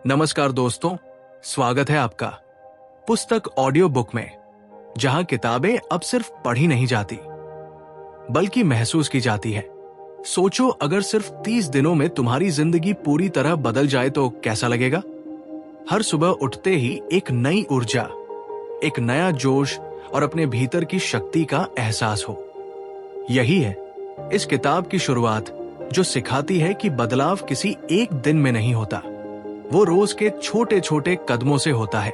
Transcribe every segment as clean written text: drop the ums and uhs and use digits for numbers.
नमस्कार दोस्तों, स्वागत है आपका पुस्तक ऑडियो बुक में, जहां किताबें अब सिर्फ पढ़ी नहीं जाती बल्कि महसूस की जाती है। सोचो, अगर सिर्फ 30 दिनों में तुम्हारी जिंदगी पूरी तरह बदल जाए तो कैसा लगेगा। हर सुबह उठते ही एक नई ऊर्जा, एक नया जोश और अपने भीतर की शक्ति का एहसास हो। यही है इस किताब की शुरुआत, जो सिखाती है कि बदलाव किसी एक दिन में नहीं होता, वो रोज के छोटे छोटे कदमों से होता है।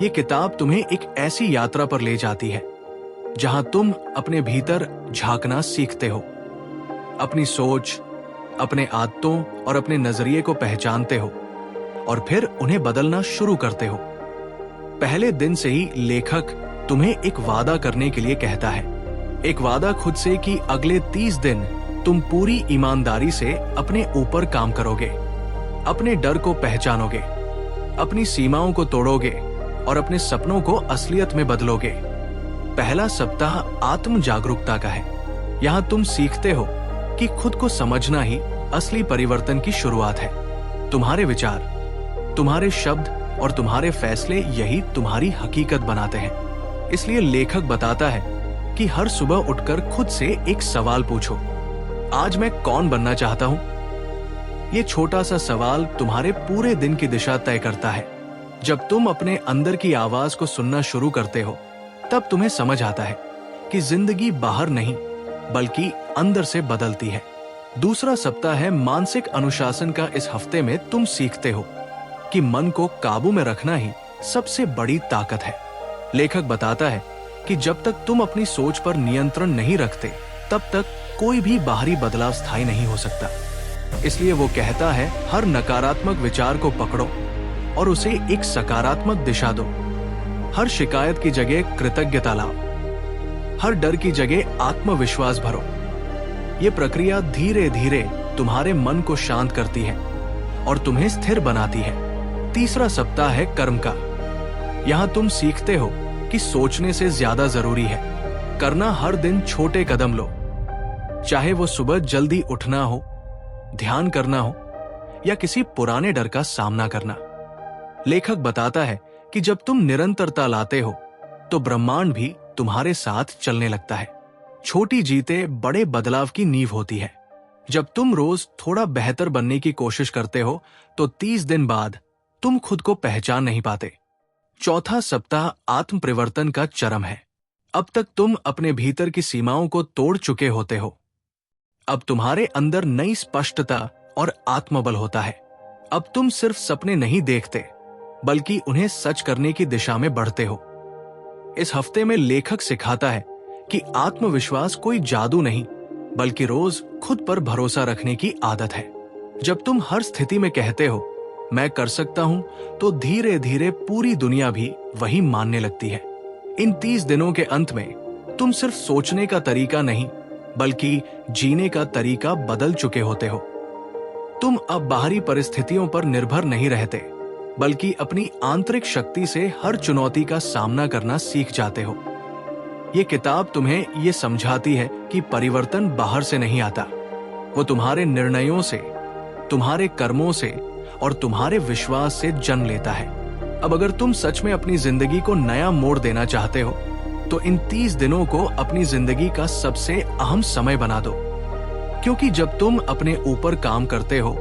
ये किताब तुम्हें एक ऐसी यात्रा पर ले जाती है जहां तुम अपने भीतर झांकना सीखते हो, अपनी सोच, अपने आदतों और अपने नजरिए को पहचानते हो और फिर उन्हें बदलना शुरू करते हो। पहले दिन से ही लेखक तुम्हें एक वादा करने के लिए कहता है, एक वादा खुद से कि अगले 30 दिन तुम पूरी ईमानदारी से अपने ऊपर काम करोगे, अपने डर को पहचानोगे, अपनी सीमाओं को तोड़ोगे और अपने सपनों को असलियत में बदलोगे। पहला सप्ताह आत्म जागरूकता का है। यहां तुम सीखते हो कि खुद को समझना ही असली परिवर्तन की शुरुआत है। तुम्हारे विचार, तुम्हारे शब्द और तुम्हारे फैसले यही तुम्हारी हकीकत बनाते हैं। इसलिए लेखक बताता है कि हर सुबह उठकर खुद से एक सवाल पूछो, आज मैं कौन बनना चाहता हूं? ये छोटा सा सवाल तुम्हारे पूरे दिन की दिशा तय करता है। जब तुम अपने अंदर की आवाज को सुनना शुरू करते हो, तब तुम्हें समझ आता है कि जिंदगी बाहर नहीं बल्कि अंदर से बदलती है। दूसरा सप्ताह है मानसिक अनुशासन का। इस हफ्ते में तुम सीखते हो कि मन को काबू में रखना ही सबसे बड़ी ताकत है। लेखक बताता है कि जब तक तुम अपनी सोच पर नियंत्रण नहीं रखते, तब तक कोई भी बाहरी बदलाव स्थायी नहीं हो सकता। इसलिए वो कहता है, हर नकारात्मक विचार को पकड़ो और उसे एक सकारात्मक दिशा दो। हर शिकायत की जगह कृतज्ञता लाओ, हर डर की जगह आत्मविश्वास भरो। ये प्रक्रिया धीरे धीरे तुम्हारे मन को शांत करती है और तुम्हें स्थिर बनाती है। तीसरा सप्ताह है कर्म का। यहां तुम सीखते हो कि सोचने से ज्यादा जरूरी है करना। हर दिन छोटे कदम लो, चाहे वो सुबह जल्दी उठना हो, ध्यान करना हो या किसी पुराने डर का सामना करना। लेखक बताता है कि जब तुम निरंतरता लाते हो तो ब्रह्मांड भी तुम्हारे साथ चलने लगता है। छोटी जीतें बड़े बदलाव की नींव होती है। जब तुम रोज थोड़ा बेहतर बनने की कोशिश करते हो तो 30 दिन बाद तुम खुद को पहचान नहीं पाते। चौथा सप्ताह आत्म परिवर्तन का चरम है। अब तक तुम अपने भीतर की सीमाओं को तोड़ चुके होते हो। अब तुम्हारे अंदर नई स्पष्टता और आत्मबल होता है। अब तुम सिर्फ सपने नहीं देखते बल्कि उन्हें सच करने की दिशा में बढ़ते हो। इस हफ्ते में लेखक सिखाता है कि आत्मविश्वास कोई जादू नहीं बल्कि रोज खुद पर भरोसा रखने की आदत है। जब तुम हर स्थिति में कहते हो, मैं कर सकता हूं, तो धीरे धीरे पूरी दुनिया भी वही मानने लगती है। इन 30 दिनों के अंत में तुम सिर्फ सोचने का तरीका नहीं बल्कि जीने का तरीका बदल चुके होते हो। तुम अब बाहरी परिस्थितियों पर निर्भर नहीं रहते बल्कि अपनी आंतरिक शक्ति से हर चुनौती का सामना करना सीख जाते हो। ये किताब तुम्हें ये समझाती है कि परिवर्तन बाहर से नहीं आता, वो तुम्हारे निर्णयों से, तुम्हारे कर्मों से और तुम्हारे विश्वास से जन्म लेता है। अब अगर तुम सच में अपनी जिंदगी को नया मोड़ देना चाहते हो तो इन 30 दिनों को अपनी जिंदगी का सबसे अहम समय बना दो, क्योंकि जब तुम अपने ऊपर काम करते हो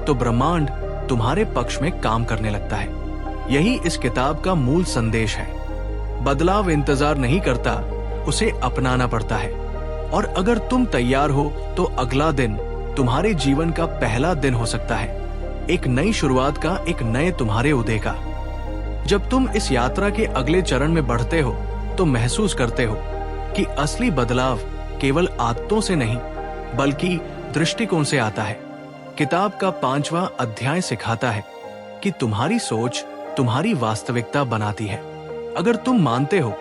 तो ब्रह्मांड तुम्हारे पक्ष में काम करने लगता है। यही इस किताब का मूल संदेश है। बदलाव इंतजार नहीं करता, उसे अपनाना पड़ता है। और अगर तुम तैयार हो तो अगला दिन तुम्हारे जीवन का पहला दिन हो सकता है, एक नई शुरुआत का, एक नए तुम्हारे उदय का। जब तुम इस यात्रा के अगले चरण में बढ़ते हो तो महसूस करते हो कि असली बदलाव केवल आदतों से नहीं बल्कि दृष्टिकोण से आता है। किताब का 5वां अध्याय सिखाता है कि तुम्हारी सोच तुम्हारी वास्तविकता बनाती है। अगर तुम मानते हो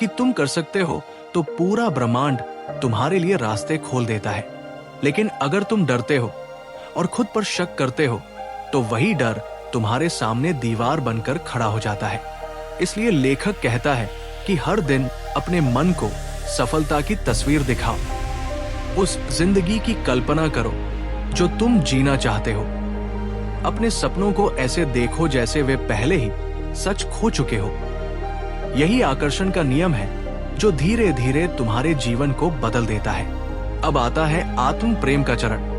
कि तुम कर सकते हो तो पूरा ब्रह्मांड तुम्हारे लिए रास्ते खोल देता है। लेकिन अगर तुम डरते हो और खुद पर शक करते हो तो वही डर तुम्हारे सामने दीवार बनकर खड़ा हो जाता है। इसलिए लेखक कहता है कि हर दिन अपने मन को सफलता की तस्वीर दिखाओ, उस जिंदगी की कल्पना करो जो तुम जीना चाहते हो। अपने सपनों को ऐसे देखो जैसे वे पहले ही सच खो चुके हो। यही आकर्षण का नियम है जो धीरे धीरे तुम्हारे जीवन को बदल देता है। अब आता है आत्म प्रेम का चरण।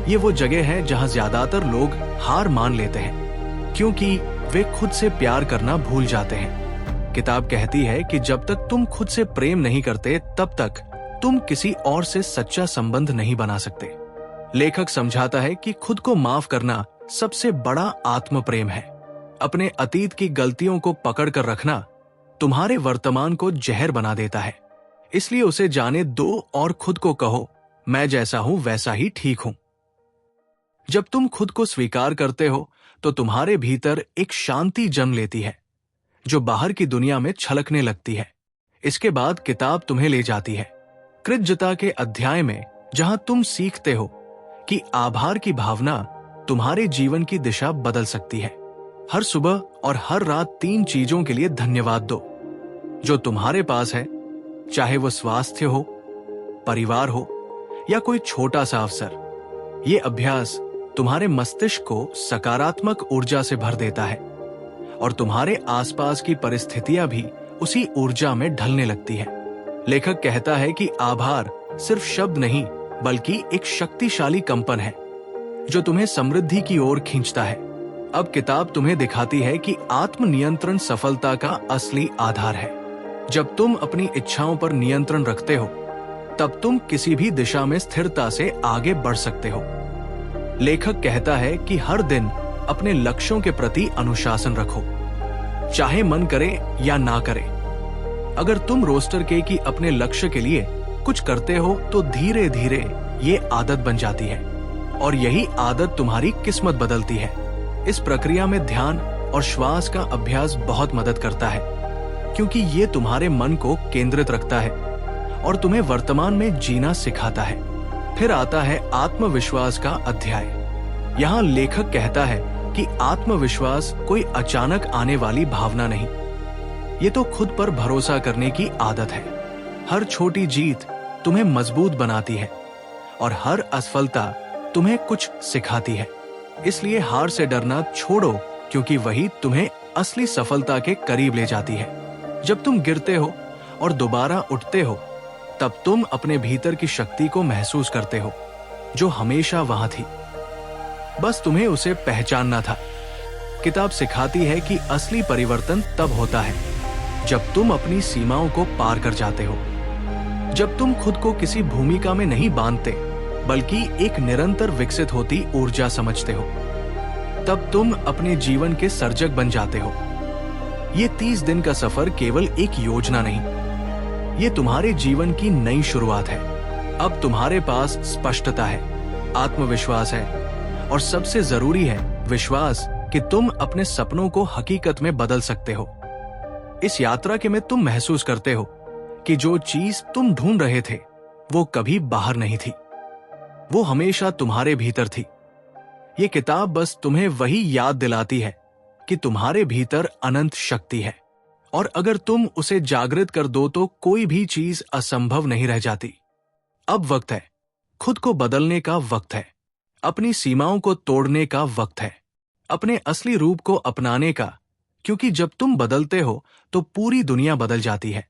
ये वो जगह है जहां ज्यादातर लोग हार मान लेते हैं क्योंकि वे खुद से प्यार करना भूल जाते हैं। किताब कहती है कि जब तक तुम खुद से प्रेम नहीं करते तब तक तुम किसी और से सच्चा संबंध नहीं बना सकते। लेखक समझाता है कि खुद को माफ करना सबसे बड़ा आत्म प्रेम है। अपने अतीत की गलतियों को पकड़ कर रखना तुम्हारे वर्तमान को जहर बना देता है। इसलिए उसे जाने दो और खुद को कहो, मैं जैसा हूं वैसा ही ठीक हूं। जब तुम खुद को स्वीकार करते हो तो तुम्हारे भीतर एक शांति जन्म लेती है जो बाहर की दुनिया में छलकने लगती है। इसके बाद किताब तुम्हें ले जाती है कृतज्ञता के अध्याय में, जहां तुम सीखते हो कि आभार की भावना तुम्हारे जीवन की दिशा बदल सकती है। हर सुबह और हर रात 3 चीजों के लिए धन्यवाद दो जो तुम्हारे पास है, चाहे वो स्वास्थ्य हो, परिवार हो या कोई छोटा सा अवसर। ये अभ्यास तुम्हारे मस्तिष्क को सकारात्मक ऊर्जा से भर देता है और तुम्हारे आसपास की परिस्थितियां भी उसी ऊर्जा में ढलने लगती है। लेखक कहता है कि आभार सिर्फ शब्द नहीं बल्कि एक शक्तिशाली कंपन है जो तुम्हें समृद्धि की ओर खींचता है। अब किताब तुम्हें दिखाती है कि आत्मनियंत्रण सफलता का असली आधार है। जब तुम अपनी इच्छाओं पर नियंत्रण रखते हो तब तुम किसी भी दिशा में स्थिरता से आगे बढ़ सकते हो। लेखक कहता है कि हर दिन अपने लक्ष्यों के प्रति अनुशासन रखो, चाहे मन करे या ना करे। अगर तुम रोस्टर के की अपने लक्ष्य के लिए कुछ करते हो तो धीरे धीरे ये आदत बन जाती है और यही आदत तुम्हारी किस्मत बदलती है। इस प्रक्रिया में ध्यान और श्वास का अभ्यास बहुत मदद करता है क्योंकि ये तुम्हारे मन को केंद्रित रखता है और तुम्हें वर्तमान में जीना सिखाता है। फिर आता है आत्मविश्वास का अध्याय। यहाँ लेखक कहता है कि आत्मविश्वास कोई अचानक आने वाली भावना नहीं, ये तो खुद पर भरोसा करने की आदत है। हर छोटी जीत तुम्हें मजबूत बनाती है और हर असफलता तुम्हें कुछ सिखाती है। इसलिए हार से डरना छोड़ो क्योंकि वही तुम्हें असली सफलता के करीब ले जाती है। जब तुम गिरते हो और दोबारा उठते हो तब तुम अपने भीतर की शक्ति को महसूस करते हो जो हमेशा वहां थी, बस तुम्हें उसे पहचानना था। किताब सिखाती है कि असली परिवर्तन तब होता है जब तुम अपनी सीमाओं को पार कर जाते हो, जब तुम खुद को किसी भूमिका में नहीं बांधते बल्कि एक निरंतर विकसित होती ऊर्जा समझते हो, तब तुम अपने जीवन के सर्जक बन जाते हो। ये 30 दिन का सफर केवल एक योजना नहीं, ये तुम्हारे जीवन की नई शुरुआत है। अब तुम्हारे पास स्पष्टता है, आत्मविश्वास है और सबसे जरूरी है विश्वास कि तुम अपने सपनों को हकीकत में बदल सकते हो। इस यात्रा के में तुम महसूस करते हो कि जो चीज तुम ढूंढ रहे थे वो कभी बाहर नहीं थी, वो हमेशा तुम्हारे भीतर थी। ये किताब बस तुम्हें वही याद दिलाती है कि तुम्हारे भीतर अनंत शक्ति है और अगर तुम उसे जागृत कर दो तो कोई भी चीज असंभव नहीं रह जाती। अब वक्त है, खुद को बदलने का वक्त है, अपनी सीमाओं को तोड़ने का वक्त है, अपने असली रूप को अपनाने का, क्योंकि जब तुम बदलते हो तो पूरी दुनिया बदल जाती है।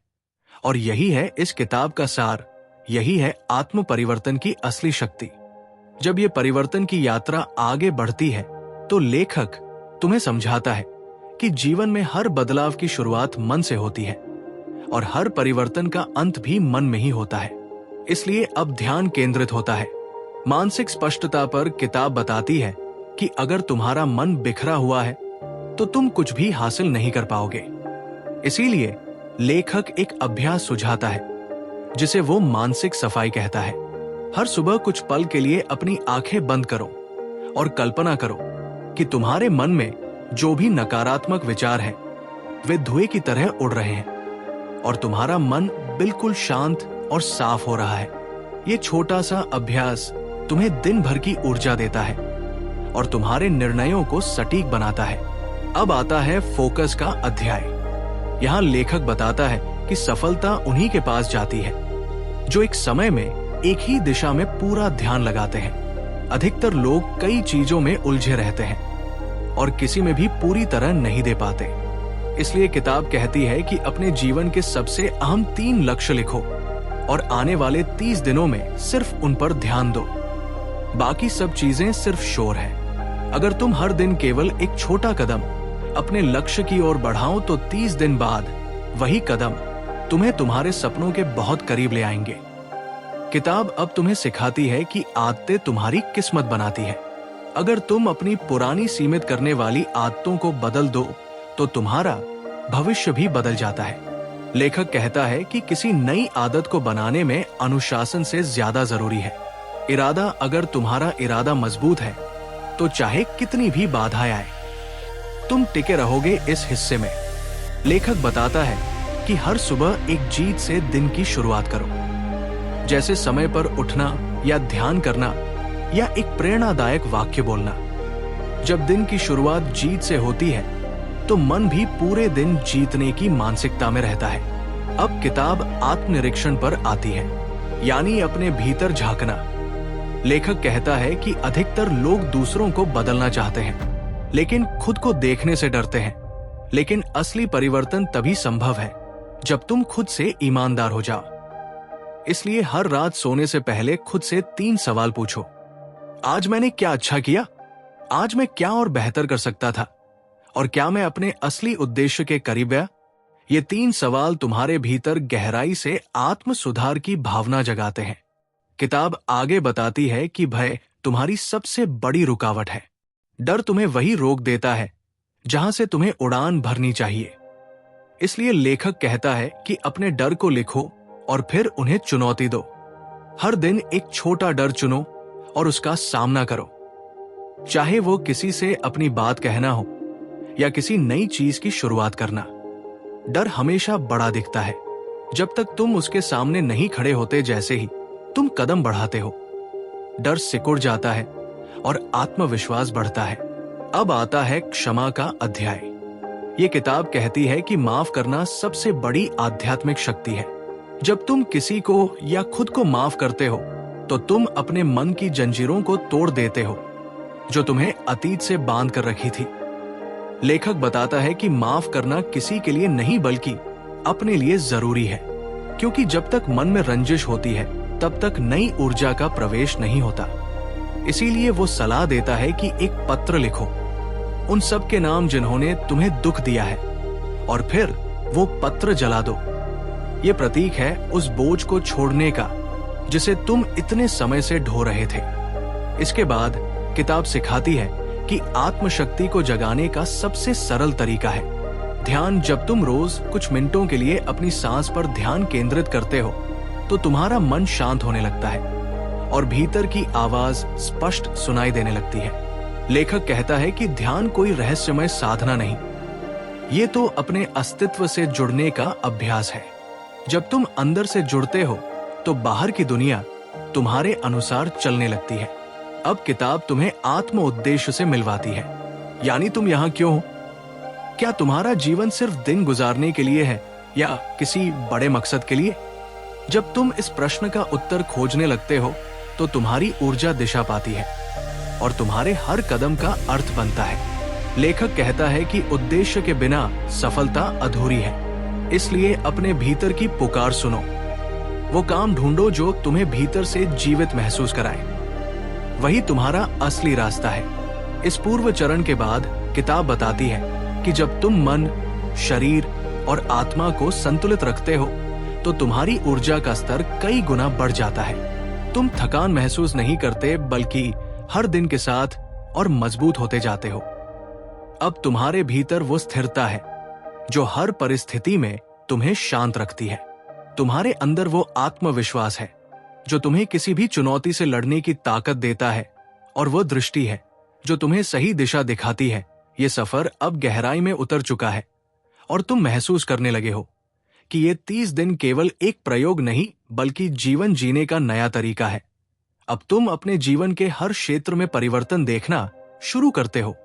और यही है इस किताब का सार, यही है आत्म परिवर्तन की असली शक्ति। जब ये परिवर्तन की यात्रा आगे बढ़ती है तो लेखक तुम्हें समझाता है कि जीवन में हर बदलाव की शुरुआत मन से होती है और हर परिवर्तन का अंत भी मन में ही होता है। इसलिए अब ध्यान केंद्रित होता है मानसिक स्पष्टता पर। किताब बताती है कि अगर तुम्हारा मन बिखरा हुआ है तो तुम कुछ भी हासिल नहीं कर पाओगे। इसीलिए लेखक एक अभ्यास सुझाता है जिसे वो मानसिक सफाई कहता है। हर सुबह कुछ पल के लिए अपनी आंखें बंद करो और कल्पना करो कि तुम्हारे मन में जो भी नकारात्मक विचार हैं, वे धुएं की तरह उड़ रहे हैं और तुम्हारा मन बिल्कुल शांत और साफ हो रहा है। ये छोटा सा अभ्यास तुम्हें दिन भर की ऊर्जा देता है और तुम्हारे निर्णयों को सटीक बनाता है। अब आता है फोकस का अध्याय। यहाँ लेखक बताता है कि सफलता उन्हीं के पास जाती है जो एक समय में एक ही दिशा में पूरा ध्यान लगाते हैं अधिकतर लोग कई चीजों में उलझे रहते हैं और किसी में भी पूरी तरह नहीं दे पाते। इसलिए किताब कहती है कि अपने जीवन के सबसे अहम 3 लक्ष्य लिखो और आने वाले 30 दिनों में सिर्फ उन पर ध्यान दो। बाकी सब चीजें सिर्फ शोर है। अगर तुम हर दिन केवल एक छोटा कदम अपने लक्ष्य की ओर बढ़ाओ तो 30 दिन बाद वही कदम तुम्हें तुम्हारे सपनों के बहुत करीब ले आएंगे। किताब अब तुम्हें सिखाती है कि आदतें तुम्हारी किस्मत बनाती है। अगर तुम अपनी पुरानी सीमित करने वाली आदतों को बदल दो तो तुम्हारा भविष्य भी बदल जाता है। लेखक कहता है कि किसी नई आदत को बनाने में अनुशासन से ज्यादा जरूरी है इरादा। अगर तुम्हारा इरादा मजबूत है तो चाहे कितनी भी बाधाएं आए तुम टिके रहोगे इस हिस्से में। लेखक बताता है कि हर सुबह एक जीत से दिन की शुरुआत करो, जैसे समय पर उठना या ध्यान करना या एक प्रेरणादायक वाक्य बोलना। जब दिन की शुरुआत जीत से होती है तो मन भी पूरे दिन जीतने की मानसिकता में रहता है। अब किताब आत्मनिरीक्षण पर आती है, यानी अपने भीतर झांकना। लेखक कहता है कि अधिकतर लोग दूसरों को बदलना चाहते हैं लेकिन खुद को देखने से डरते हैं। लेकिन असली परिवर्तन तभी संभव है जब तुम खुद से ईमानदार हो जाओ। इसलिए हर रात सोने से पहले खुद से 3 सवाल पूछो। आज मैंने क्या अच्छा किया? आज मैं क्या और बेहतर कर सकता था? और क्या मैं अपने असली उद्देश्य के करीब गया? ये 3 सवाल तुम्हारे भीतर गहराई से आत्म सुधार की भावना जगाते हैं। किताब आगे बताती है कि भय तुम्हारी सबसे बड़ी रुकावट है। डर तुम्हें वही रोक देता है जहां से तुम्हें उड़ान भरनी चाहिए। इसलिए लेखक कहता है कि अपने डर को लिखो और फिर उन्हें चुनौती दो। हर दिन एक छोटा डर चुनो और उसका सामना करो, चाहे वो किसी से अपनी बात कहना हो या किसी नई चीज की शुरुआत करना। डर हमेशा बड़ा दिखता है जब तक तुम उसके सामने नहीं खड़े होते। जैसे ही तुम कदम बढ़ाते हो डर सिकुड़ जाता है और आत्मविश्वास बढ़ता है। अब आता है क्षमा का अध्याय। ये किताब कहती है कि माफ करना सबसे बड़ी आध्यात्मिक शक्ति है। जब तुम किसी को या खुद को माफ करते हो तो तुम अपने मन की जंजीरों को तोड़ देते हो जो तुम्हें अतीत से बांध कर रखी थी। लेखक बताता है कि माफ करना किसी के लिए नहीं बल्कि अपने लिए जरूरी है, क्योंकि जब तक मन में रंजिश होती है तब तक नई ऊर्जा का प्रवेश नहीं होता। इसीलिए वो सलाह देता है कि एक पत्र लिखो उन सब के नाम जिन्होंने तुम्हें दुख दिया है और फिर वो पत्र जला दो। ये प्रतीक है उस बोझ को छोड़ने का जिसे तुम इतने समय से ढो रहे थे। इसके बाद किताब सिखाती है कि आत्मशक्ति को जगाने का सबसे सरल तरीका है ध्यान। जब तुम रोज कुछ मिनटों के लिए अपनी सांस पर ध्यान केंद्रित करते हो तो तुम्हारा मन शांत होने लगता है और भीतर की आवाज स्पष्ट सुनाई देने लगती है। लेखक कहता है कि ध्यान कोई रहस्यमय साधना नहीं, ये तो अपने अस्तित्व से जुड़ने का अभ्यास है। जब तुम अंदर से जुड़ते हो तो बाहर की दुनिया तुम्हारे अनुसार चलने लगती है। अब किताब तुम्हें आत्म उद्देश्य से मिलवाती है, यानी तुम यहाँ क्यों हो? क्या तुम्हारा जीवन सिर्फ दिन गुजारने के लिए है या किसी बड़े मकसद के लिए? जब तुम इस प्रश्न का उत्तर खोजने लगते हो तो तुम्हारी ऊर्जा दिशा पाती है और तुम्हारे हर कदम का अर्थ बनता है। लेखक कहता है कि उद्देश्य के बिना सफलता अधूरी है। इसलिए अपने भीतर की पुकार सुनो, वो काम ढूंढो जो तुम्हें भीतर से जीवित महसूस कराए। वही तुम्हारा असली रास्ता है। इस पूर्व चरण के बाद किताब बताती है कि जब तुम मन, शरीर और आत्मा को संतुलित रखते हो तो तुम्हारी ऊर्जा का स्तर कई गुना बढ़ जाता है। तुम थकान महसूस नहीं करते बल्कि हर दिन के साथ और मजबूत होते जाते हो। अब तुम्हारे भीतर वो स्थिरता है जो हर परिस्थिति में तुम्हें शांत रखती है। तुम्हारे अंदर वो आत्मविश्वास है जो तुम्हें किसी भी चुनौती से लड़ने की ताकत देता है और वो दृष्टि है जो तुम्हें सही दिशा दिखाती है। ये सफर अब गहराई में उतर चुका है और तुम महसूस करने लगे हो कि ये 30 दिन केवल एक प्रयोग नहीं बल्कि जीवन जीने का नया तरीका है। अब तुम अपने जीवन के हर क्षेत्र में परिवर्तन देखना शुरू करते हो।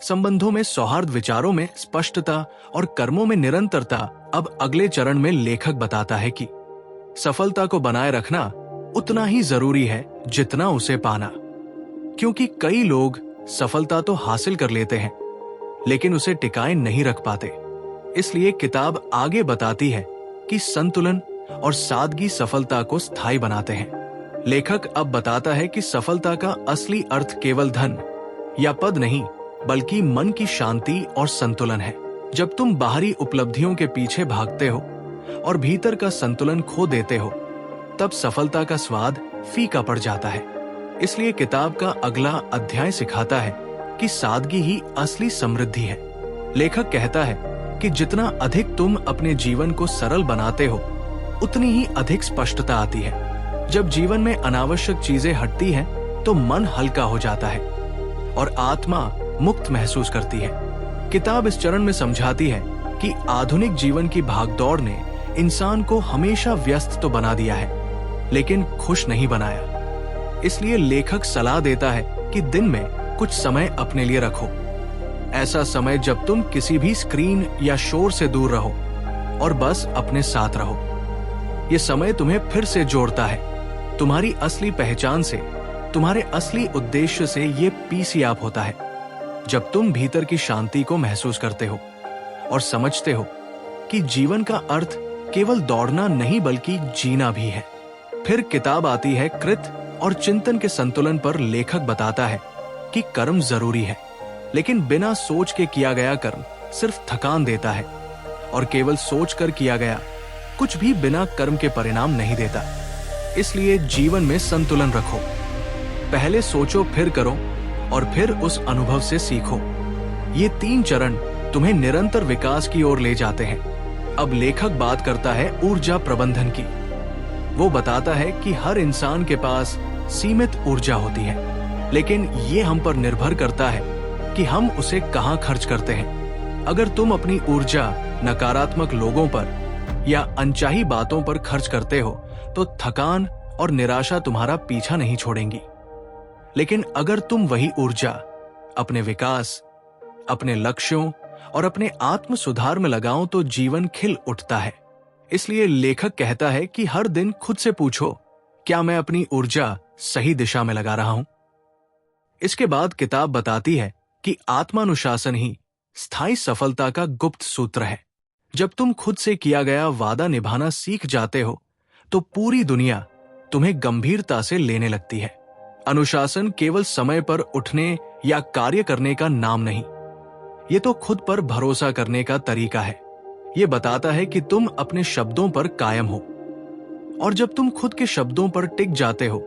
संबंधों में सौहार्द, विचारों में स्पष्टता और कर्मों में निरंतरता। अब अगले चरण में लेखक बताता है कि सफलता को बनाए रखना उतना ही जरूरी है जितना उसे पाना। क्योंकि कई लोग सफलता तो हासिल कर लेते हैं लेकिन उसे टिकाए नहीं रख पाते। इसलिए किताब आगे बताती है कि संतुलन और सादगी सफलता को स्थायी बनाते हैं। लेखक अब बताता है कि सफलता का असली अर्थ केवल धन या पद नहीं बल्कि मन की शांति और संतुलन है। जब तुम बाहरी उपलब्धियों के पीछे भागते हो और भीतर का संतुलन खो देते हो तब सफलता का स्वाद फीका पड़ जाता है। इसलिए किताब का अगला अध्याय सिखाता है कि सादगी ही असली समृद्धि है। लेखक कहता है कि जितना अधिक तुम अपने जीवन को सरल बनाते हो उतनी ही अधिक स्पष्टता आती है। जब जीवन में अनावश्यक चीजें हटती हैं तो मन हल्का हो जाता है और आत्मा मुक्त महसूस करती है। किताब इस चरण में समझाती है कि आधुनिक जीवन की भागदौड़ ने इंसान को हमेशा व्यस्त तो बना दिया है लेकिन खुश नहीं बनाया। इसलिए लेखक सलाह देता है कि दिन में कुछ समय अपने लिए रखो। ऐसा समय जब तुम किसी भी स्क्रीन या शोर से दूर रहो और बस अपने साथ रहो। ये समय तुम्हें फिर से जोड़ता है तुम्हारी असली पहचान से, तुम्हारे असली उद्देश्य से। ये पीस आप होता है जब तुम भीतर की शांति को महसूस करते हो और समझते हो कि जीवन का अर्थ केवल दौड़ना नहीं बल्कि जीना भी है। फिर किताब आती है कृत और चिंतन के संतुलन पर। लेखक बताता है कि कर्म जरूरी है लेकिन बिना सोच के किया गया कर्म सिर्फ थकान देता है और केवल सोच कर किया गया कुछ भी बिना कर्म के परिणाम नहीं देता। इसलिए जीवन में संतुलन रखो। पहले सोचो, फिर करो और फिर उस अनुभव से सीखो। ये 3 चरण तुम्हें निरंतर विकास की ओर ले जाते हैं। अब लेखक बात करता है ऊर्जा प्रबंधन की। वो बताता है कि हर इंसान के पास सीमित ऊर्जा होती है लेकिन ये हम पर निर्भर करता है कि हम उसे कहाँ खर्च करते हैं। अगर तुम अपनी ऊर्जा नकारात्मक लोगों पर या अनचाही बातों पर खर्च करते हो तो थकान और निराशा तुम्हारा पीछा नहीं छोड़ेंगी। लेकिन अगर तुम वही ऊर्जा अपने विकास, अपने लक्ष्यों और अपने आत्म सुधार में लगाओ तो जीवन खिल उठता है। इसलिए लेखक कहता है कि हर दिन खुद से पूछो, क्या मैं अपनी ऊर्जा सही दिशा में लगा रहा हूं? इसके बाद किताब बताती है कि आत्मानुशासन ही स्थायी सफलता का गुप्त सूत्र है। जब तुम खुद से किया गया वादा निभाना सीख जाते हो तो पूरी दुनिया तुम्हें गंभीरता से लेने लगती है। अनुशासन केवल समय पर उठने या कार्य करने का नाम नहीं, ये तो खुद पर भरोसा करने का तरीका है। ये बताता है कि तुम अपने शब्दों पर कायम हो और जब तुम खुद के शब्दों पर टिक जाते हो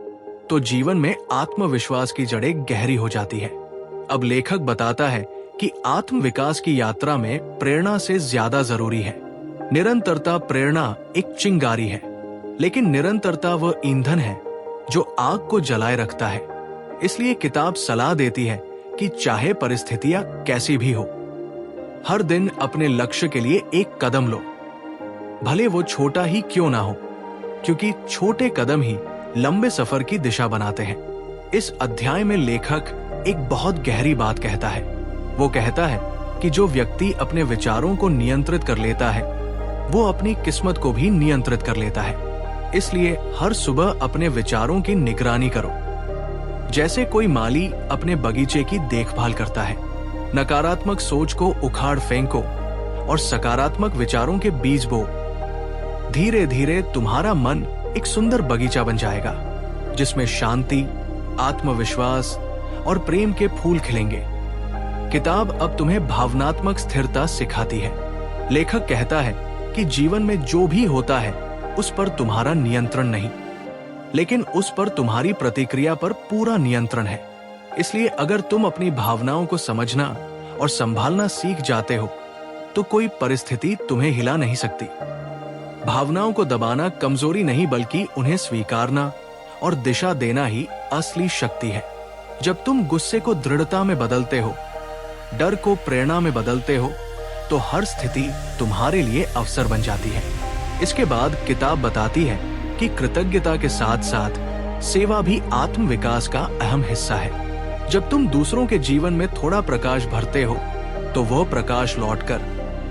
तो जीवन में आत्मविश्वास की जड़ें गहरी हो जाती है। अब लेखक बताता है कि आत्म विकास की यात्रा में प्रेरणा से ज्यादा जरूरी है निरंतरता। प्रेरणा एक चिंगारी है लेकिन निरंतरता वह ईंधन है जो आग को जलाए रखता है। इसलिए किताब सलाह देती है कि चाहे परिस्थितियां कैसी भी हो, हर दिन अपने लक्ष्य के लिए एक कदम लो, भले वो छोटा ही क्यों ना हो, क्योंकि छोटे कदम ही लंबे सफर की दिशा बनाते हैं। इस अध्याय में लेखक एक बहुत गहरी बात कहता है। वो कहता है कि जो व्यक्ति अपने विचारों को नियंत्रित कर लेता है वो अपनी किस्मत को भी नियंत्रित कर लेता है। इसलिए हर सुबह अपने विचारों की निगरानी करो, जैसे कोई माली अपने बगीचे की देखभाल करता है। नकारात्मक सोच को उखाड़ फेंको और सकारात्मक विचारों के बीज बो। धीरे धीरे तुम्हारा मन एक सुंदर बगीचा बन जाएगा जिसमें शांति, आत्मविश्वास और प्रेम के फूल खिलेंगे। किताब अब तुम्हें भावनात्मक स्थिरता सिखाती है। लेखक कहता है कि जीवन में जो भी होता है उस पर तुम्हारा नियंत्रण नहीं, लेकिन उस पर तुम्हारी प्रतिक्रिया पर पूरा नियंत्रण है। इसलिए अगर तुम अपनी भावनाओं को समझना और संभालना सीख जाते हो तो कोई परिस्थिति तुम्हें हिला नहीं सकती। भावनाओं को दबाना कमजोरी नहीं बल्कि उन्हें स्वीकारना और दिशा देना ही असली शक्ति है। जब तुम गुस्से को दृढ़ता में बदलते हो, डर को प्रेरणा में बदलते हो तो हर स्थिति तुम्हारे लिए अवसर बन जाती है। इसके बाद किताब बताती है कि कृतज्ञता के साथ साथ सेवा भी आत्म विकास का अहम हिस्सा है। जब तुम दूसरों के जीवन में थोड़ा प्रकाश भरते हो तो वह प्रकाश लौटकर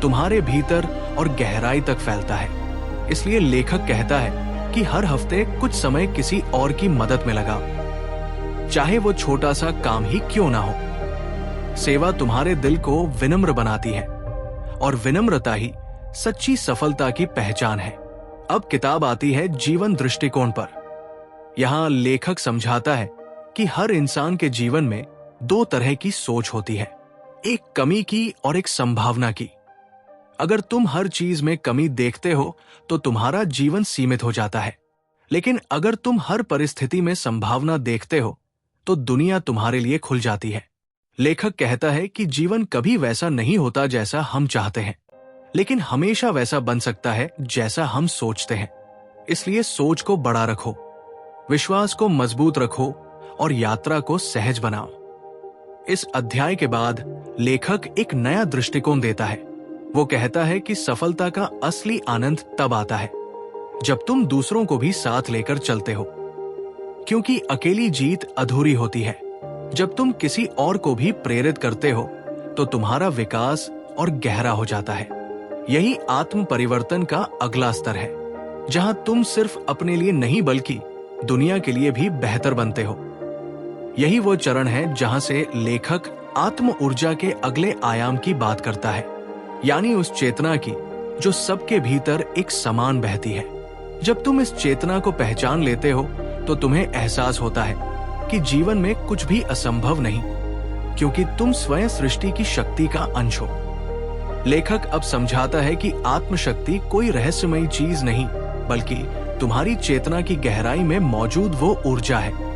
तुम्हारे भीतर और गहराई तक फैलता है। इसलिए लेखक कहता है कि हर हफ्ते कुछ समय किसी और की मदद में लगाओ, चाहे वो छोटा सा काम ही क्यों ना हो। सेवा तुम्हारे दिल को विनम्र बनाती है और विनम्रता ही सच्ची सफलता की पहचान है। अब किताब आती है जीवन दृष्टिकोण पर। यहां लेखक समझाता है कि हर इंसान के जीवन में दो तरह की सोच होती है, एक कमी की और एक संभावना की। अगर तुम हर चीज में कमी देखते हो तो तुम्हारा जीवन सीमित हो जाता है, लेकिन अगर तुम हर परिस्थिति में संभावना देखते हो तो दुनिया तुम्हारे लिए खुल जाती है। लेखक कहता है कि जीवन कभी वैसा नहीं होता जैसा हम चाहते हैं, लेकिन हमेशा वैसा बन सकता है जैसा हम सोचते हैं। इसलिए सोच को बड़ा रखो, विश्वास को मजबूत रखो और यात्रा को सहज बनाओ। इस अध्याय के बाद लेखक एक नया दृष्टिकोण देता है। वो कहता है कि सफलता का असली आनंद तब आता है जब तुम दूसरों को भी साथ लेकर चलते हो, क्योंकि अकेली जीत अधूरी होती है। जब तुम किसी और को भी प्रेरित करते हो तो तुम्हारा विकास और गहरा हो जाता है। यही आत्म परिवर्तन का अगला स्तर है, जहां तुम सिर्फ अपने लिए नहीं बल्कि दुनिया के लिए भी बेहतर बनते हो। यही वो चरण है जहां से लेखक आत्म ऊर्जा के अगले आयाम की बात करता है, यानी उस चेतना की जो सबके भीतर एक समान बहती है। जब तुम इस चेतना को पहचान लेते हो तो तुम्हें एहसास होता है कि जीवन में कुछ भी असंभव नहीं, क्योंकि तुम स्वयं सृष्टि की शक्ति का अंश हो। लेखक अब समझाता है कि आत्मशक्ति कोई रहस्यमयी चीज नहीं, बल्कि तुम्हारी चेतना की गहराई में मौजूद वो ऊर्जा है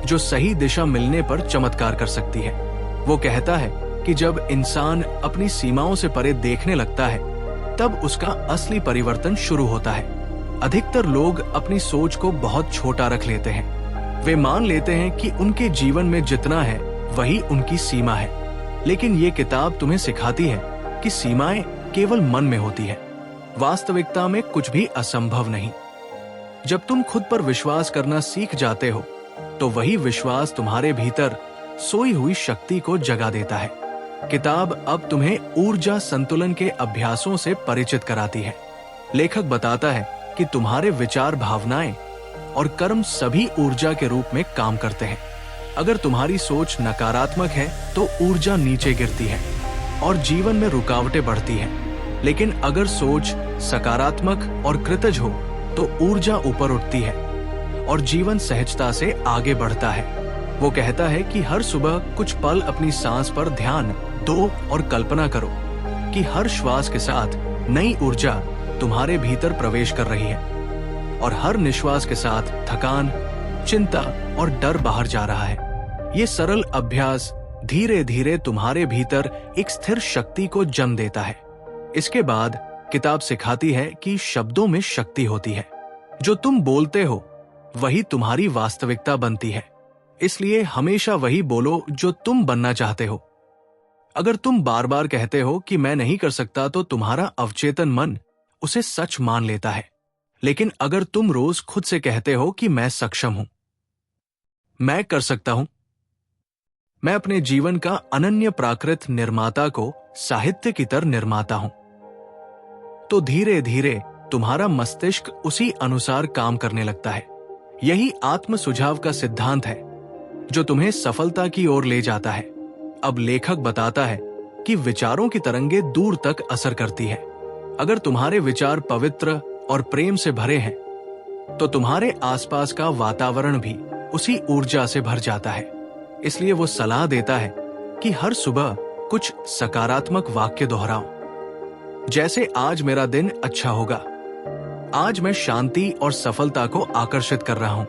जो सही दिशा मिलने पर चमत्कार कर सकती है। वो कहता है कि जब इंसान अपनी सीमाओं से परे देखने लगता है तब उसका असली परिवर्तन शुरू होता है। अधिकतर लोग अपनी सोच को बहुत छोटा रख लेते हैं। वे मान लेते हैं कि उनके जीवन में जितना है वही उनकी सीमा है, लेकिन ये किताब तुम्हें सिखाती है कि सीमाएं केवल मन में होती है, वास्तविकता में कुछ भी असंभव नहीं। जब तुम खुद पर विश्वास करना सीख जाते हो तो वही विश्वास तुम्हारे भीतर सोई हुई शक्ति को जगा देता है। किताब अब तुम्हें ऊर्जा संतुलन के अभ्यासों से परिचित कराती है। लेखक बताता है कि तुम्हारे विचार, भावनाएं और कर्म सभी ऊर्जा के रूप में काम करते हैं। अगर तुम्हारी सोच नकारात्मक है तो ऊर्जा नीचे गिरती है और जीवन में रुकावटें बढ़ती हैं। लेकिन अगर सोच सकारात्मक और कृतज हो तो ऊर्जा ऊपर उठती है और जीवन सहजता से आगे बढ़ता है। वो कहता है कि हर सुबह कुछ पल अपनी सांस पर ध्यान दो और कल्पना करो कि हर श्वास के साथ नई ऊर्जा तुम्हारे भीतर प्रवेश कर रही है और हर निश्वास के साथ थकान, चिंता और डर बाहर जा रहा है। ये सरल अभ्यास धीरे धीरे तुम्हारे भीतर एक स्थिर शक्ति को जन्म देता है। इसके बाद किताब सिखाती है कि शब्दों में शक्ति होती है। जो तुम बोलते हो वही तुम्हारी वास्तविकता बनती है। इसलिए हमेशा वही बोलो जो तुम बनना चाहते हो। अगर तुम बार बार कहते हो कि मैं नहीं कर सकता तो तुम्हारा अवचेतन मन उसे सच मान लेता है। लेकिन अगर तुम रोज खुद से कहते हो कि मैं सक्षम हूं, मैं कर सकता हूं, मैं अपने जीवन का अनन्य प्राकृत निर्माता को साहित्य की तरह निर्माता हूं, तो धीरे धीरे तुम्हारा मस्तिष्क उसी अनुसार काम करने लगता है। यही आत्म सुझाव का सिद्धांत है जो तुम्हें सफलता की ओर ले जाता है। अब लेखक बताता है कि विचारों की तरंगे दूर तक असर करती है। अगर तुम्हारे विचार पवित्र और प्रेम से भरे हैं तो तुम्हारे आसपास का वातावरण भी उसी ऊर्जा से भर जाता है। इसलिए वो सलाह देता है कि हर सुबह कुछ सकारात्मक वाक्य दोहराओ, जैसे आज मेरा दिन अच्छा होगा, आज मैं शांति और सफलता को आकर्षित कर रहा हूं,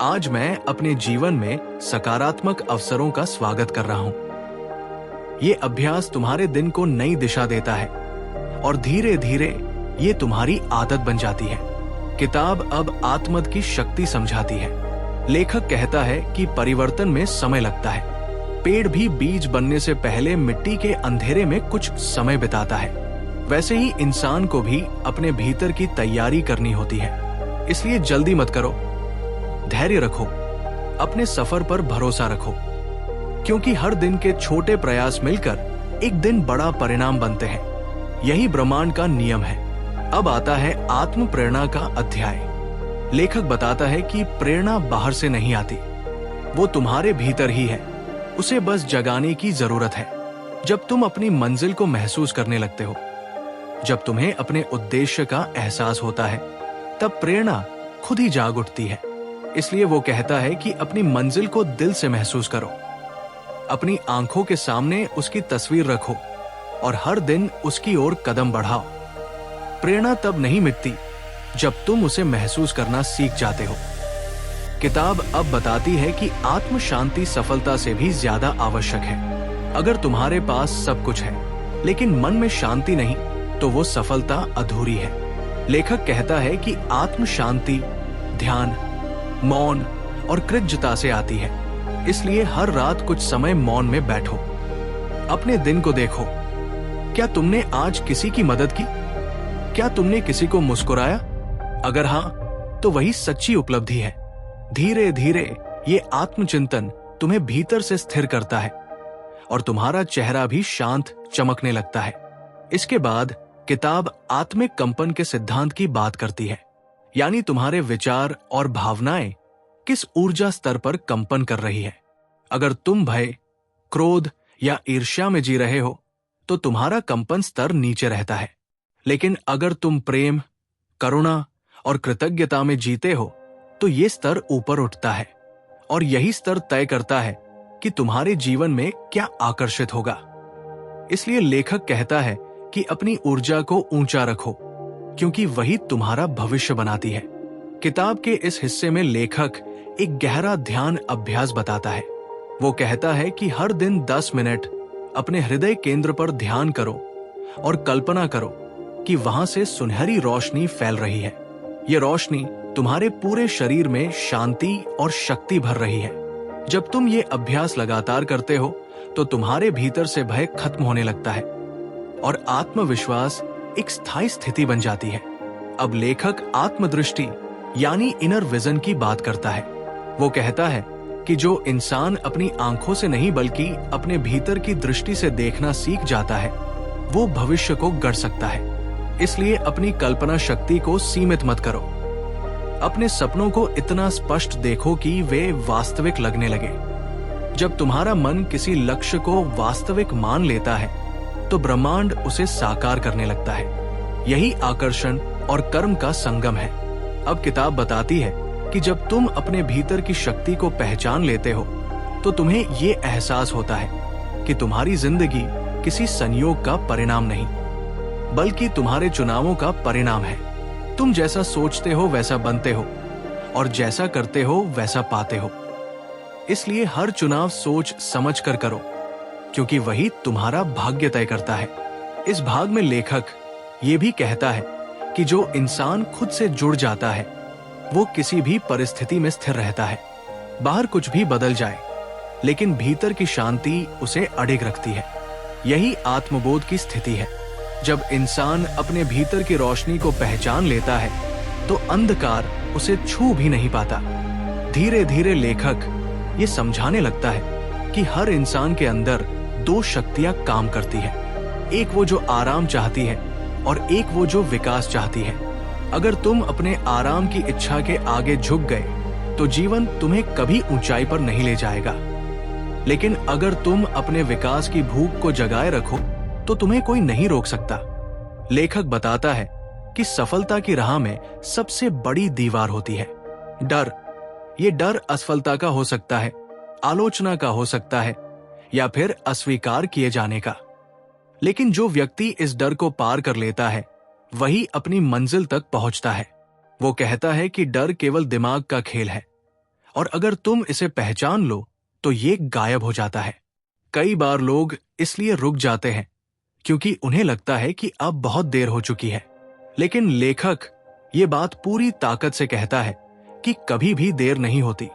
आज मैं अपने जीवन में सकारात्मक अवसरों का स्वागत कर रहा हूं। ये अभ्यास तुम्हारे दिन को नई दिशा देता है और धीरे धीरे ये तुम्हारी आदत बन जाती है। किताब अब आत्मद की शक्ति समझाती है। लेखक कहता है कि परिवर्तन में समय लगता है। पेड़ भी बीज बनने से पहले मिट्टी के अंधेरे में कुछ समय बिताता है। वैसे ही इंसान को भी अपने भीतर की तैयारी करनी होती है। इसलिए जल्दी मत करो, धैर्य रखो, अपने सफर पर भरोसा रखो, क्योंकि हर दिन के छोटे प्रयास मिलकर एक दिन बड़ा परिणाम बनते हैं। यही ब्रह्मांड का नियम है। अब आता है आत्म प्रेरणा का अध्याय। लेखक बताता है कि प्रेरणा बाहर से नहीं आती, वो तुम्हारे भीतर ही है, उसे बस जगाने की जरूरत है। जब तुम अपनी मंजिल को महसूस करने लगते हो, जब तुम्हें अपने उद्देश्य का एहसास होता है, तब प्रेरणा खुद ही जाग उठती है। इसलिए वो कहता है कि अपनी मंजिल को दिल से महसूस करो, अपनी आंखों के सामने उसकी तस्वीर रखो और हर दिन उसकी ओर कदम बढ़ाओ। प्रेरणा तब नहीं मिटती जब तुम उसे महसूस करना सीख जाते हो। किताब अब बताती है कि आत्म शांति सफलता से भी ज्यादा आवश्यक है। अगर तुम्हारे पास सब कुछ है लेकिन मन में शांति नहीं, तो वो सफलता अधूरी है। लेखक कहता है कि आत्म शांति ध्यान, मौन और कृतज्ञता से आती है। इसलिए हर रात कुछ समय मौन में बैठो, अपने दिन को देखो। क्या तुमने आज किसी की मदद की? क्या तुमने किसी को मुस्कुराया? अगर हाँ, तो वही सच्ची उपलब्धि है। धीरे धीरे ये आत्मचिंतन तुम्हें भीतर से स्थिर करता है और तुम्हारा चेहरा भी शांत चमकने लगता है। इसके बाद किताब आत्मिक कंपन के सिद्धांत की बात करती है, यानी तुम्हारे विचार और भावनाएं किस ऊर्जा स्तर पर कंपन कर रही है। अगर तुम भय, क्रोध या ईर्ष्या में जी रहे हो, तो तुम्हारा कंपन स्तर नीचे रहता है। लेकिन अगर तुम प्रेम, करुणा और कृतज्ञता में जीते हो, तो ये स्तर ऊपर उठता है और यही स्तर तय करता है कि तुम्हारे जीवन में क्या आकर्षित होगा। इसलिए लेखक कहता है कि अपनी ऊर्जा को ऊंचा रखो, क्योंकि वही तुम्हारा भविष्य बनाती है। किताब के इस हिस्से में लेखक एक गहरा ध्यान अभ्यास बताता है। वो कहता है कि हर दिन 10 मिनट अपने हृदय केंद्र पर ध्यान करो और कल्पना करो कि वहां से सुनहरी रोशनी फैल रही है। ये रोशनी तुम्हारे पूरे शरीर में शांति और शक्ति भर रही है। जब तुम ये अभ्यास लगातार करते हो, तो तुम्हारे भीतर से भय खत्म होने लगता है और आत्मविश्वास एक स्थायी स्थिति बन जाती है। अब लेखक आत्मदृष्टि यानी इनर विजन की बात करता है। वो कहता है कि जो इंसान अपनी आंखों से नहीं बल्कि अपने भीतर की दृष्टि से देखना सीख जाता है, वो भविष्य को गढ़ सकता है। इसलिए अपनी कल्पना शक्ति को सीमित मत करो। अपने सपनों को इतना स्पष्ट देखो कि वे वास्तविक लगने लगे। जब तुम्हारा मन किसी लक्ष्य को वास्तविक मान लेता है, तो ब्रह्मांड उसे साकार करने लगता है। यही आकर्षण और कर्म का संगम है। अब किताब बताती है कि जब तुम अपने भीतर की शक्ति को पहचान लेते हो, तो तुम्हें ये एहसास होता है कि तुम्हारी जिंदगी किसी संयोग का परिणाम नहीं, बल्कि तुम्हारे चुनावों का परिणाम है। तुम जैसा सोचते हो वैसा बनते हो और जैसा करते हो वैसा पाते हो। इसलिए हर चुनाव सोच समझ कर करो, क्योंकि वही तुम्हारा भाग्य तय करता है। इस भाग में लेखक ये भी कहता है कि जो इंसान खुद से जुड़ जाता है, वो किसी भी परिस्थिति में स्थिर रहता है। बाहर कुछ भी बदल जाए, लेकिन भीतर की शांति उसे अडिग रखती है। यही आत्मबोध की स्थिति है। जब इंसान अपने भीतर की रोशनी को पहचान लेता है, तो अंधकार उसे छू भी नहीं पाता। धीरे धीरे लेखक ये समझाने लगता है कि हर इंसान के अंदर 2 शक्तियां काम करती है। एक वो जो आराम चाहती है और एक वो जो विकास चाहती है। अगर तुम अपने आराम की इच्छा के आगे झुक गए, तो जीवन तुम्हें कभी ऊंचाई पर नहीं ले जाएगा। लेकिन अगर तुम अपने विकास की भूख को जगाए रखो, तो तुम्हें कोई नहीं रोक सकता। लेखक बताता है कि सफलता की राह में सबसे बड़ी दीवार होती है डर। ये डर असफलता का हो सकता है, आलोचना का हो सकता है, या फिर अस्वीकार किए जाने का। लेकिन जो व्यक्ति इस डर को पार कर लेता है, वही अपनी मंजिल तक पहुंचता है। वो कहता है कि डर केवल दिमाग का खेल है, और अगर तुम इसे पहचान लो, तो ये गायब हो जाता है। कई बार लोग इसलिए रुक जाते हैं क्योंकि उन्हें लगता है कि अब बहुत देर हो चुकी है। लेकिन लेखक ये बात पूरी ताकत से कहता है कि कभी भी देर नहीं होती।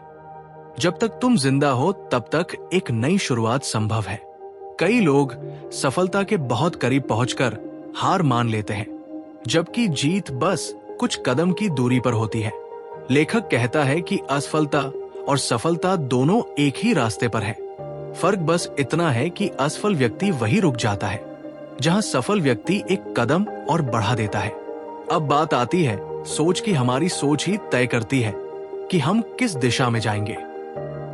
जब तक तुम जिंदा हो, तब तक एक नई शुरुआत संभव है। कई लोग सफलता के बहुत करीब पहुंचकर हार मान लेते हैं, जबकि जीत बस कुछ कदम की दूरी पर होती है। लेखक कहता है कि असफलता और सफलता दोनों एक ही रास्ते पर है। फर्क बस इतना है कि असफल व्यक्ति वही रुक जाता है जहां सफल व्यक्ति एक कदम और बढ़ा देता है। अब बात आती है सोच की। हमारी सोच ही तय करती है कि हम किस दिशा में जाएंगे।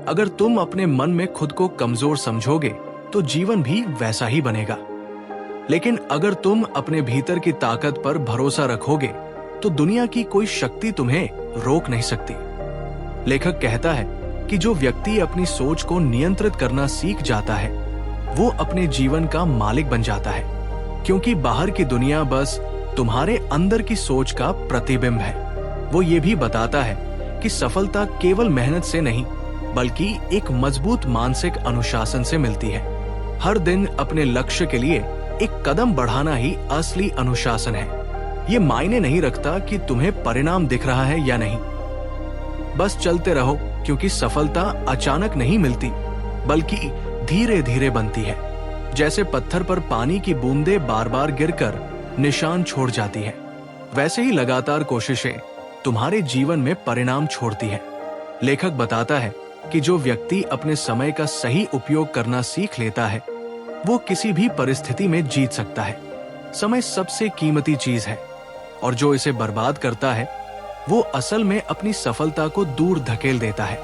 अगर तुम अपने मन में खुद को कमजोर समझोगे तो जीवन भी वैसा ही बनेगा। लेकिन अगर तुम अपने भीतर की ताकत पर भरोसा रखोगे तो दुनिया की कोई शक्ति तुम्हें रोक नहीं सकती। लेखक कहता है कि जो व्यक्ति अपनी सोच को नियंत्रित करना सीख जाता है वो अपने जीवन का मालिक बन जाता है, क्योंकि बाहर की दुनिया बस तुम्हारे अंदर की सोच का प्रतिबिंब है। वो ये भी बताता है कि सफलता केवल मेहनत से नहीं बल्कि एक मजबूत मानसिक अनुशासन से मिलती है। हर दिन अपने लक्ष्य के लिए एक कदम बढ़ाना ही असली अनुशासन है। ये मायने नहीं रखता कि तुम्हें परिणाम दिख रहा है या नहीं, बस चलते रहो, क्योंकि सफलता अचानक नहीं मिलती बल्कि धीरे धीरे बनती है। जैसे पत्थर पर पानी की बूंदें बार बार गिरकर निशान छोड़ जाती है, वैसे ही लगातार कोशिशें तुम्हारे जीवन में परिणाम छोड़ती है। लेखक बताता है कि जो व्यक्ति अपने समय का सही उपयोग करना सीख लेता है वो किसी भी परिस्थिति में जीत सकता है। समय सबसे कीमती चीज है और जो इसे बर्बाद करता है वो असल में अपनी सफलता को दूर धकेल देता है।